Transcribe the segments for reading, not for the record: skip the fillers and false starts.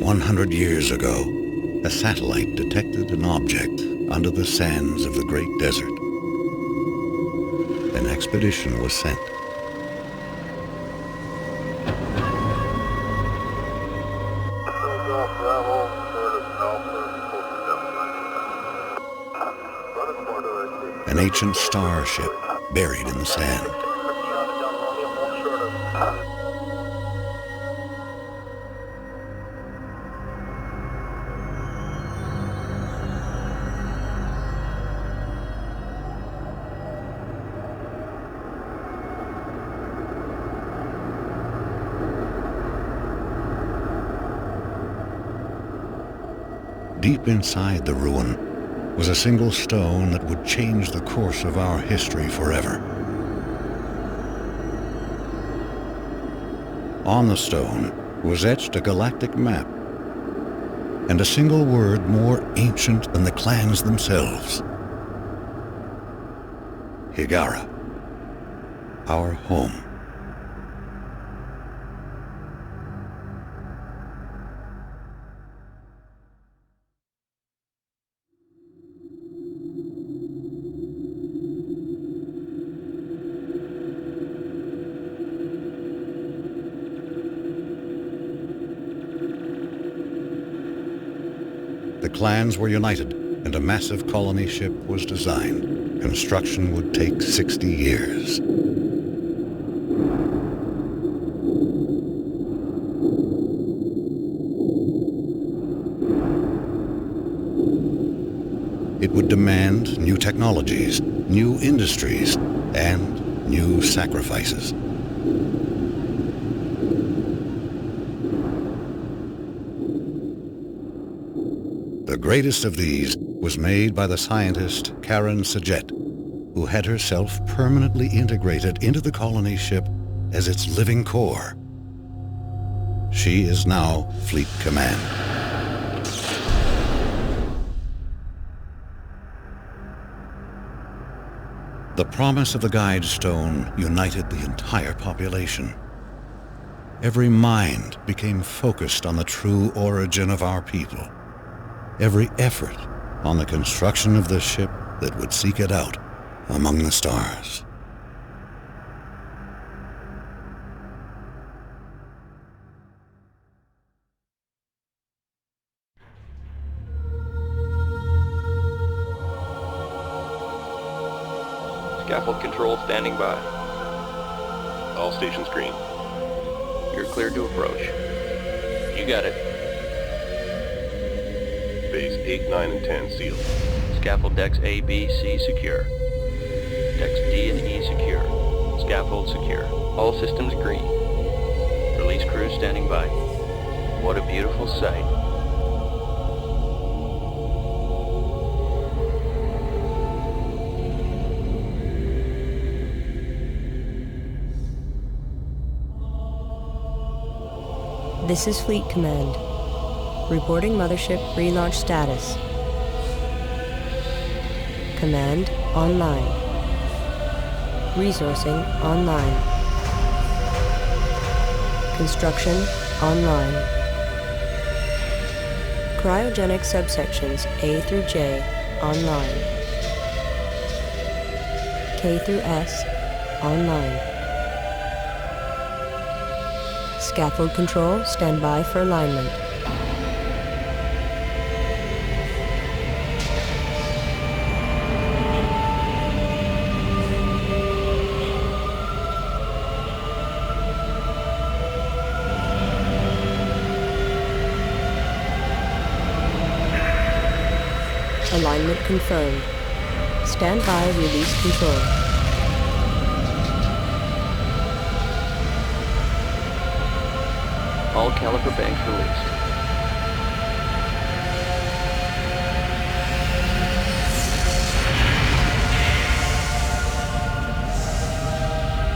100 years ago, a satellite detected an object under the sands of the Great Desert. An expedition was sent. An ancient starship buried in the sand. Deep inside the ruin was a single stone that would change the course of our history forever. On the stone was etched a galactic map and a single word more ancient than the clans themselves. Higara, our home. The clans were united, and a massive colony ship was designed. Construction would take 60 years. It would demand new technologies, new industries, and new sacrifices. The greatest of these was made by the scientist Karen Sajet, who had herself permanently integrated into the colony ship as its living core. She is now Fleet Command. The promise of the Guide Stone united the entire population. Every mind became focused on the true origin of our people. Every effort on the construction of the ship that would seek it out among the stars. Scaffold control standing by. All stations green. You're cleared to approach. You got it. Bays 8, 9, and 10 sealed. Scaffold decks A, B, C secure. Decks D and E secure. Scaffold secure. All systems green. Release crew standing by. What a beautiful sight. This is Fleet Command. Reporting Mothership relaunch status. Command online. Resourcing online. Construction online. Cryogenic subsections A through J online. K through S online. Scaffold control, stand by for alignment. Alignment confirmed. Stand by, release control. All caliper banks released.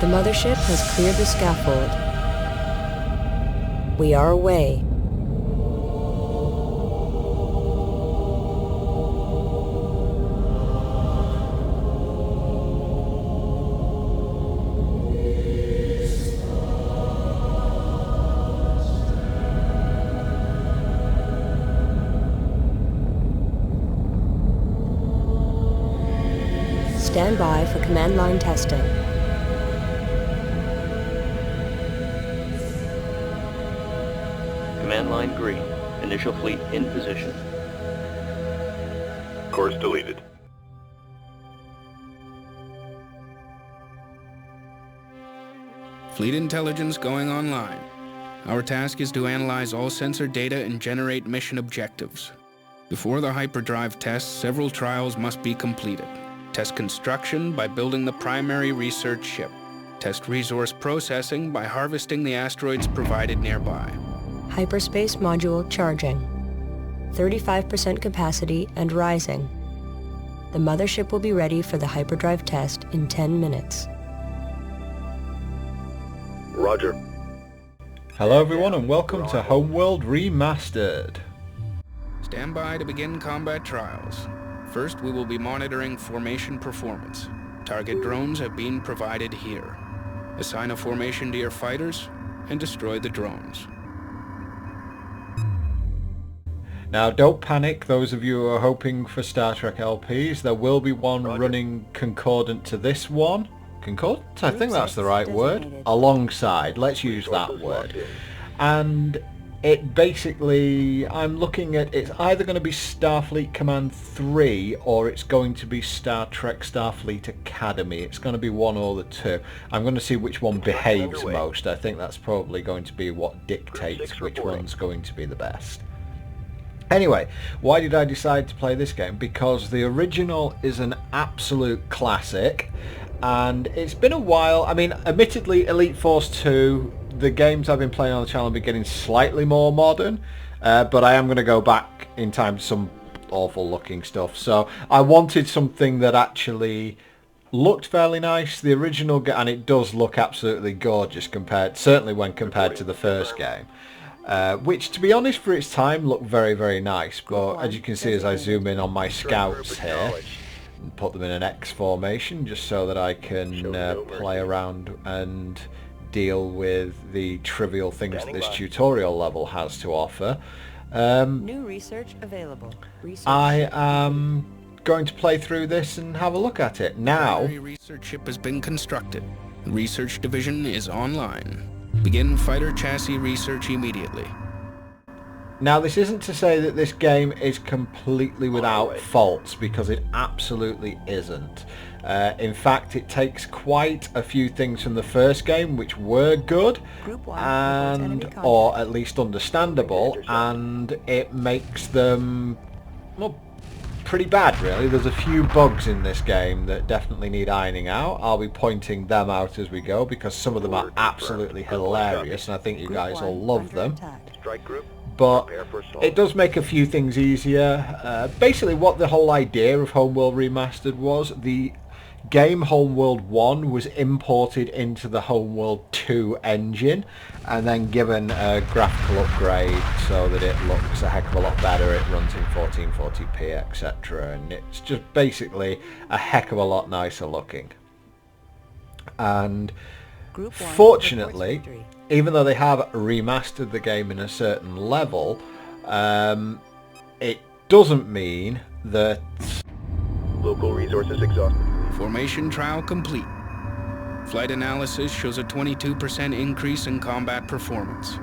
The mothership has cleared the scaffold. We are away. Stand by for command line testing. Command line green. Initial fleet in position. Course deleted. Fleet intelligence going online. Our task is to analyze all sensor data and generate mission objectives. Before the hyperdrive tests, several trials must be completed. Test construction by building the primary research ship. Test resource processing by harvesting the asteroids provided nearby. Hyperspace module charging. 35% capacity and rising. The mothership will be ready for the hyperdrive test in 10 minutes. Roger. Hello everyone and welcome to Homeworld Remastered. Stand by to begin combat trials. First, we will be monitoring formation performance. Target drones have been provided here. Assign a formation to your fighters and destroy the drones. Now don't panic, those of you who are hoping for Star Trek LPs. There will be one running concordant to this one. Concordant? I think that's the right word. Alongside, let's use that word. And it basically, I'm looking at, it's either going to be Starfleet Command 3 or it's going to be Star Trek Starfleet Academy. It's going to be one or the two. I'm going to see which one behaves most. I think that's probably going to be what dictates which one's going to be the best. Anyway, why did I decide to play this game? Because the original is an absolute classic, and it's been a while. I mean, admittedly, Elite Force 2, the games I've been playing on the channel have been getting slightly more modern, but I am going to go back in time to some awful looking stuff. So I wanted something that actually looked fairly nice. The original, and it does look absolutely gorgeous compared, certainly when compared to the first game. Which, to be honest, for its time looked very, very nice. But as you can see as I zoom in on my scouts here, and put them in an X formation just so that I can play around and deal with the trivial things that this tutorial level has to offer. New research available. I am going to play through this and have a look at it. Now, The research ship has been constructed. The research division is online. Begin fighter chassis research immediately. Now this isn't to say that this game is completely without faults, because it absolutely isn't. In fact, it takes quite a few things from the first game which were good, and or at least understandable, and it makes them, well, pretty bad really. There's a few bugs in this game that definitely need ironing out. I'll be pointing them out as we go because some of them are absolutely hilarious and I think you guys will love them. But it does make a few things easier. Basically what the whole idea of Homeworld Remastered was, the game Homeworld 1 was imported into the Homeworld 2 engine and then given a graphical upgrade so that it looks a heck of a lot better. It runs in 1440p, etc. and it's just basically a heck of a lot nicer looking. And fortunately, even though they have remastered the game in a certain level, it doesn't mean that Local resources exhausted. Formation trial complete. Flight analysis shows a 22% increase in combat performance.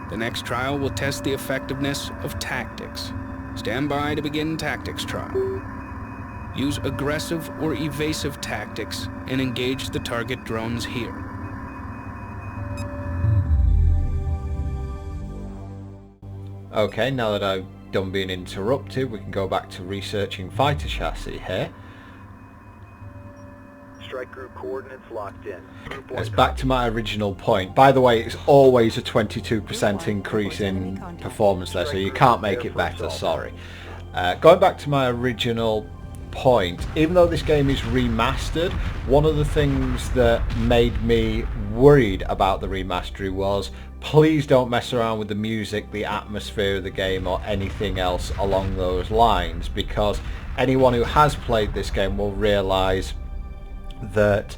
The next trial will test the effectiveness of tactics. Stand by to begin tactics trial. Use aggressive or evasive tactics and engage the target drones here. Okay, now that I've done being interrupted, we can go back to researching fighter chassis here. Strike group coordinates locked in. It's back to my original point. By the way, it's always a 22% increase in performance there, so you can't make it better, sorry. Going back to my original point, even though this game is remastered, one of the things that made me worried about the remastery was, please don't mess around with the music, the atmosphere of the game, or anything else along those lines, because anyone who has played this game will realise that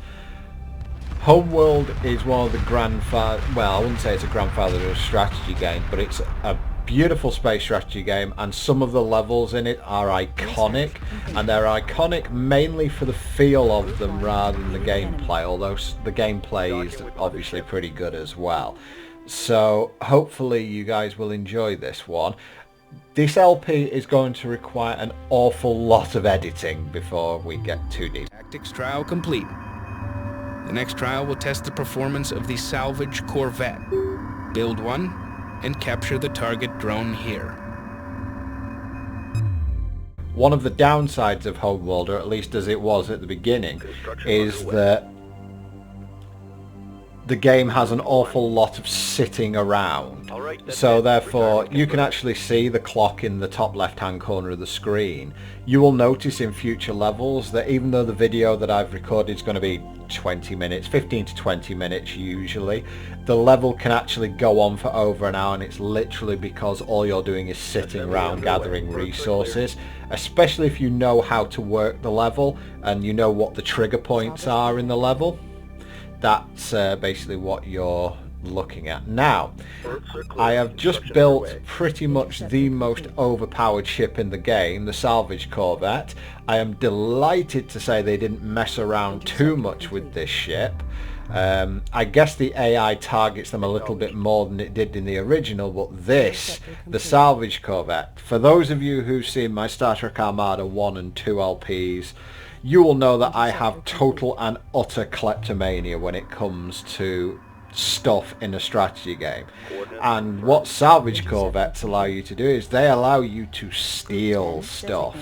Homeworld is one of the grandfather, well, I wouldn't say it's a grandfather of a strategy game, but it's a beautiful space strategy game, and some of the levels in it are iconic, and they're iconic mainly for the feel of them rather than the gameplay, although the gameplay is obviously pretty good as well. So hopefully you guys will enjoy this one. This LP is going to require an awful lot of editing before we get too deep. Tactics trial complete. The next trial will test the performance of the salvage corvette. Build one and capture the target drone here. One of the downsides of Homeworld, or at least as it was at the beginning, is that the game has an awful lot of sitting around. So therefore you can actually see the clock in the top left hand corner of the screen. You will notice in future levels that even though the video that I've recorded is going to be 20 minutes, 15 to 20 minutes usually, the level can actually go on for over an hour, and it's literally because all you're doing is sitting around gathering resources, especially if you know how to work the level and you know what the trigger points are in the level. That's basically what you're looking at. Now, I have just built pretty much the most overpowered ship in the game, the salvage corvette. I am delighted to say they didn't mess around too much with this ship. I guess the AI targets them a little bit more than it did in the original, but this, the salvage corvette, for those of you who've seen my Star Trek Armada 1 and 2 LPs, you will know that I have total and utter kleptomania when it comes to stuff in a strategy game. And what salvage corvettes allow you to do is they allow you to steal stuff.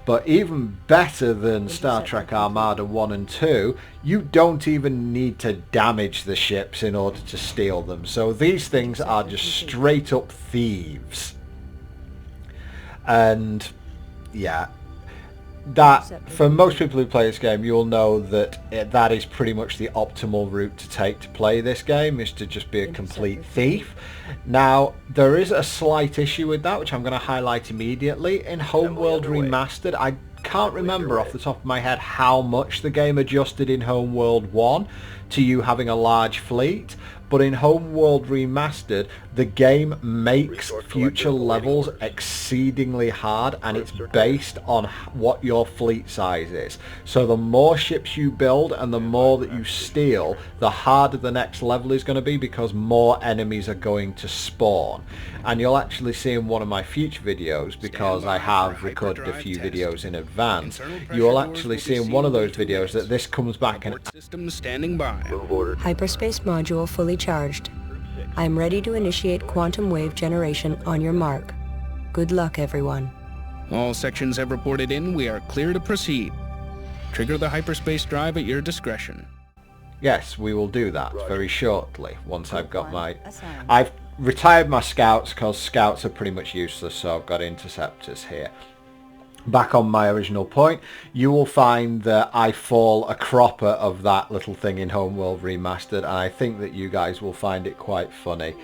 But even better than Star Trek Armada 1 and 2, you don't even need to damage the ships in order to steal them. So these things are just straight up thieves. And yeah, that for most people who play this game, you'll know that that is pretty much the optimal route to take to play this game, is to just be a complete thief. Now, there is a slight issue with that, which I'm going to highlight immediately. In Homeworld Remastered, I can't remember off the top of my head how much the game adjusted in Homeworld 1 to you having a large fleet, but in Homeworld Remastered, the game makes future levels exceedingly hard, and it's based on what your fleet size is. So the more ships you build and the more that you steal, the harder the next level is going to be, because more enemies are going to spawn. And you'll actually see in one of my future videos, because I have recorded a few videos in advance, you will actually see in one of those videos that this comes back and system standing by. Hyperspace module fully charged. I am ready to initiate quantum wave generation on your mark. Good luck, everyone. All sections have reported in. We are clear to proceed. Trigger the hyperspace drive at your discretion. Yes, we will do that very shortly, once I've got my... I've retired my scouts, because scouts are pretty much useless, so I've got interceptors here. Back on my original point, you will find that I fall a cropper of that little thing in Homeworld Remastered, and I think that you guys will find it quite funny.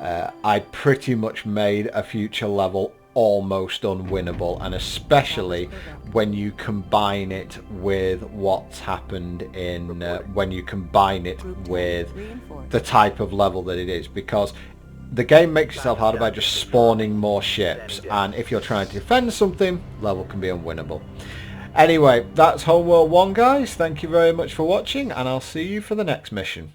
I pretty much made a future level almost unwinnable, and especially when you combine it with what's happened in when you combine it with the type of level that it is, because the game makes itself harder by just spawning more ships, and if you're trying to defend something, level can be unwinnable. Anyway, that's Homeworld 1, guys. Thank you very much for watching, and I'll see you for the next mission.